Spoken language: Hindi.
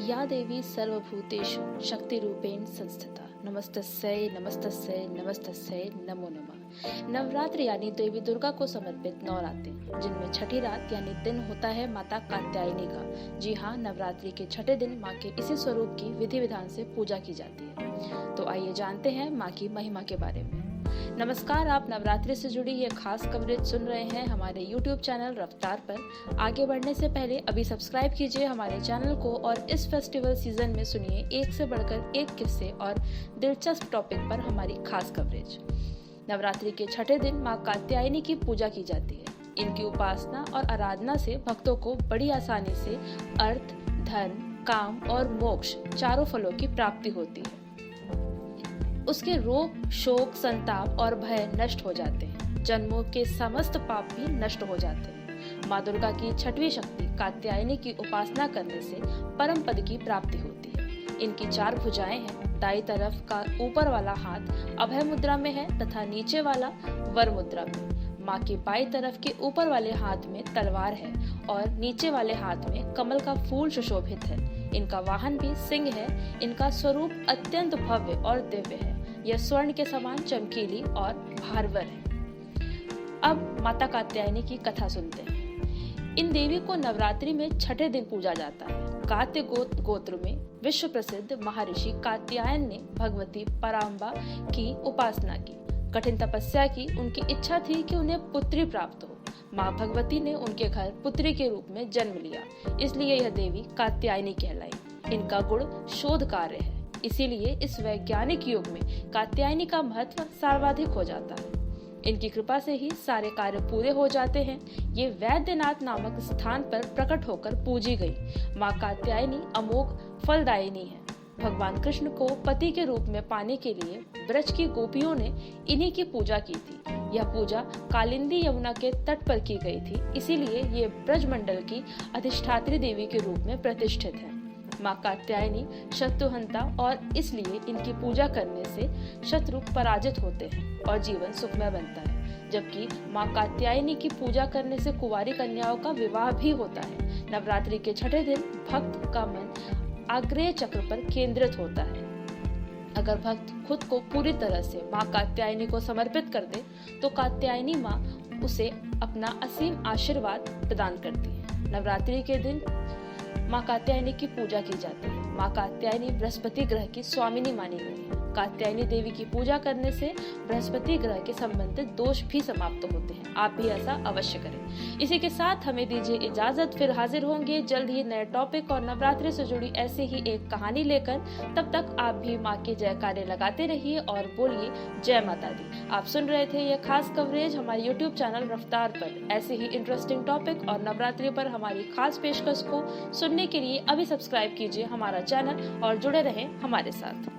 या देवी सर्वभूतेषु शक्तिरूपेण संस्थिता नमस्तस्यै नमस्तस्यै नमस्तस्यै नमो नमः। नवरात्र यानी देवी दुर्गा को समर्पित नवरात्रि, जिनमें छठी रात यानी दिन होता है माता कात्यायनी का। जी हाँ, नवरात्रि के छठे दिन माँ के इसी स्वरूप की विधि विधान से पूजा की जाती है। तो आइए जानते हैं माँ की महिमा के बारे में। नमस्कार, आप नवरात्रि से जुड़ी ये खास कवरेज सुन रहे हैं हमारे YouTube चैनल रफ्तार पर। आगे बढ़ने से पहले अभी सब्सक्राइब कीजिए हमारे चैनल को और इस फेस्टिवल सीजन में सुनिए एक से बढ़कर एक किस्से और दिलचस्प टॉपिक पर हमारी खास कवरेज। नवरात्रि के छठे दिन माँ कात्यायनी की पूजा की जाती है। इनकी उपासना और आराधना से भक्तों को बड़ी आसानी से अर्थ, धन, काम और मोक्ष चारों फलों की प्राप्ति होती है। उसके रोग, शोक, संताप और भय नष्ट हो जाते हैं। जन्मों के समस्त पाप भी नष्ट हो जाते हैं। माँ दुर्गा की छठवीं शक्ति कात्यायनी की उपासना करने से परम पद की प्राप्ति होती है। इनकी 4 भुजाएं हैं। दाईं तरफ का ऊपर वाला हाथ अभय मुद्रा में है तथा नीचे वाला वर मुद्रा में। माँ के बाईं तरफ के ऊपर वाले हाथ में तलवार है और नीचे वाले हाथ में कमल का फूल सुशोभित है। इनका वाहन भी सिंह है। इनका स्वरूप अत्यंत भव्य और दिव्य है। यह स्वर्ण के समान चमकीली और भारवर है। अब माता कात्यायनी की कथा सुनते हैं। इन देवी को नवरात्रि में छठे दिन पूजा जाता है। कात्य गोत्र में विश्व प्रसिद्ध महर्षि कात्यायन ने भगवती पराम्बा की उपासना की, कठिन तपस्या की। उनकी इच्छा थी कि उन्हें पुत्री प्राप्त हो। माँ भगवती ने उनके घर पुत्री के रूप में जन्म लिया, इसलिए यह देवी कात्यायनी कहलाई। इनका गुण शोध कार्य है, इसीलिए इस वैज्ञानिक युग में कात्यायनी का महत्व सर्वाधिक हो जाता है। इनकी कृपा से ही सारे कार्य पूरे हो जाते हैं। ये वैद्यनाथ नामक स्थान पर प्रकट होकर पूजी गई। माँ कात्यायनी अमोघ फलदायिनी है। भगवान कृष्ण को पति के रूप में पाने के लिए ब्रज की गोपियों ने इन्हीं की पूजा की थी। यह पूजा कालिंदी यमुना के तट पर की गई थी, इसीलिए ये ब्रज मंडल की अधिष्ठात्री देवी के रूप में प्रतिष्ठित है। माँ कात्यायनी शत्रुहंता और इसलिए इनकी पूजा करने से शत्रु पराजित होते हैं और जीवन सुखमय बनता है। जबकि माँ कात्यायनी की पूजा करने से कुंवारी कन्याओं का विवाह भी होता है। नवरात्रि के छठे दिन भक्त का मन आग्नेय चक्र पर केंद्रित होता है। अगर भक्त खुद को पूरी तरह से माँ कात्यायनी को समर्पित कर दे तो कात्यायनी माँ उसे अपना असीम आशीर्वाद प्रदान करती है। नवरात्रि के दिन माँ कात्यायनी की पूजा की जाती है। माँ कात्यायनी बृहस्पति ग्रह की स्वामिनी मानी गई है। कात्यायनी देवी की पूजा करने से बृहस्पति ग्रह के संबंधित दोष भी समाप्त होते हैं। आप भी ऐसा अवश्य करें। इसी के साथ हमें दीजिए इजाजत। फिर हाजिर होंगे जल्द ही नए टॉपिक और नवरात्रि से जुड़ी ऐसे ही एक कहानी लेकर। तब तक आप भी माँ के जयकारे लगाते रहिए और बोलिए जय माता दी। आप सुन रहे थे यह खास कवरेज हमारे YouTube चैनल रफ्तार पर। ऐसे ही इंटरेस्टिंग टॉपिक और नवरात्रि पर हमारी खास पेशकश को सुनने के लिए अभी सब्सक्राइब कीजिए हमारा चैनल और जुड़े रहें हमारे साथ।